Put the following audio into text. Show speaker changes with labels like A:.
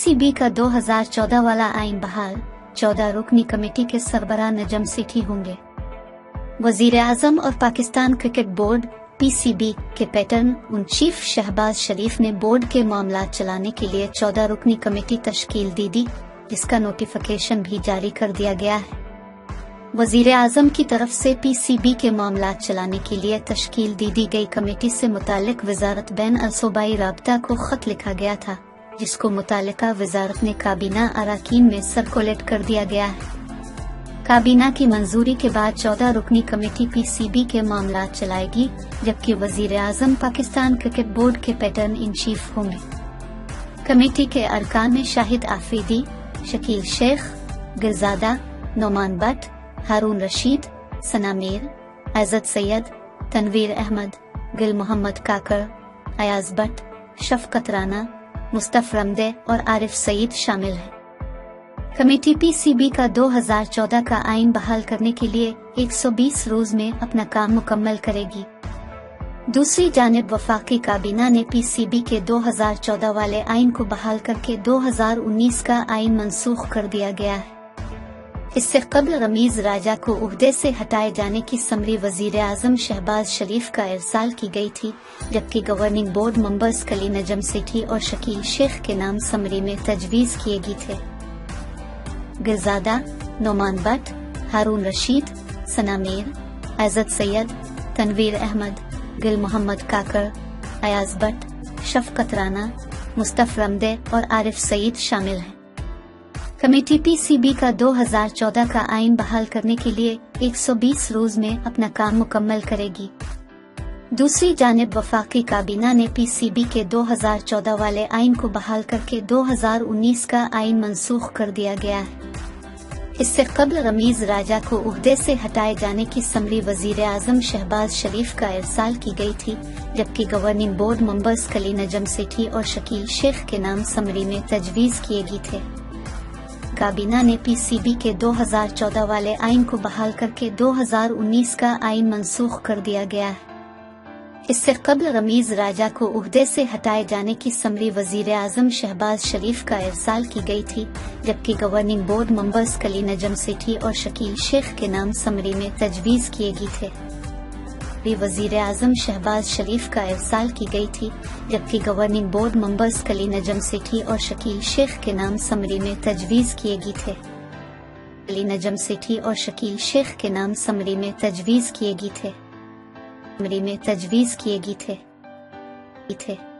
A: PCB का 2014 वाला आइन बहाल, 14 रुकनी कमेटी के सरबराह नजम सेठी होंगे। वजीर आजम और पाकिस्तान क्रिकेट बोर्ड पीसीबी के पैटर्न चीफ शहबाज शरीफ ने बोर्ड के मामला चलाने के लिए 14 रुकनी कमेटी तश्कील दी, जिसका नोटिफिकेशन भी जारी कर दिया गया है। वजीर आजम की तरफ से पीसीबी के मामला चलाने के लिए तश्कील दी गई कमेटी से मुतालिक वजारत बैन अल-सूबाई राब्ता को खत लिखा गया था, जिसको मुतालिका वजारत ने काबीना अराकीन में सर्कुलेट कर दिया गया है। काबीना की मंजूरी के बाद 14 रुकनी कमेटी पीसीबी के मामला चलाएगी, जबकि वजीर आजम पाकिस्तान क्रिकेट बोर्ड के पैटर्न इन चीफ होंगे। कमेटी के अरकान में शाहिद आफरीदी, शकील शेख, गिरजादा, नोमान बट, हारून रशीद, सना मीर, आज़द सैयद, तनवीर अहमद, गिल मोहम्मद काकर, अयाज बट, शफकत राना, मुस्तफ रमदे और आरिफ सईद शामिल हैं। कमेटी पीसीबी का 2014 का आइन बहाल करने के लिए 120 रोज में अपना काम मुकम्मल करेगी। दूसरी जानिब वफाकी काबीना ने पीसीबी के 2014 वाले आइन को बहाल करके 2019 का आइन मनसूख कर दिया गया है। इससे कबल रमीज राजा को उहदे से हटाए जाने की समरी वजीर आजम शहबाज शरीफ का इरसाल की गई थी, जबकि गवर्निंग बोर्ड मेंबर्स कली नजम सेठी और शकील शेख के नाम समरी में तजवीज किए गए थे। गिरजादा, नोमान बट, हारून रशीद, सना मीर, आज़द सैयद, तनवीर अहमद, गिल मोहम्मद काकर, अयाज बट, शफकत राना, मुस्तफ रमदे और आरिफ सईद शामिल हैं। कमेटी पीसीबी का 2014 का आइन बहाल करने के लिए 120 रोज में अपना काम मुकम्मल करेगी। दूसरी जानिब वफाकी काबीना ने पीसीबी के 2014 वाले आइन को बहाल करके 2019 का आइन मनसूख कर दिया गया है। इससे कबल रमीज राजा को उहदे से हटाए जाने की समरी वजीर आजम शहबाज शरीफ का इरसाल की गई थी, जबकि गवर्निंग बोर्ड मेंबर्स कली नजम सेठी और शकील शेख के नाम समरी में तजवीज किए गए थे। काबीना ने पीसीबी के 2014 वाले आइन को बहाल करके 2019 का आइन मनसूख कर दिया गया है। इससे कबल रमीज राजा को उहदे से हटाए जाने की समरी वजीर आजम शहबाज शरीफ का इरसाल की गई थी, जबकि गवर्निंग बोर्ड मेंबर्स कली नजम सेठी और शकील शेख के नाम समरी में तजवीज किए गए थे। वजीर आजम शहबाज शरीफ का इरसाल की गई थी, जबकि गवर्निंग बोर्ड मेंबर्स कली नजम सेठी और शकील शेख के नाम समरी में तजवीज किए गए थे। कली नजम सेठी और शकील शेख के नाम समरी में तजवीज किए गए थे।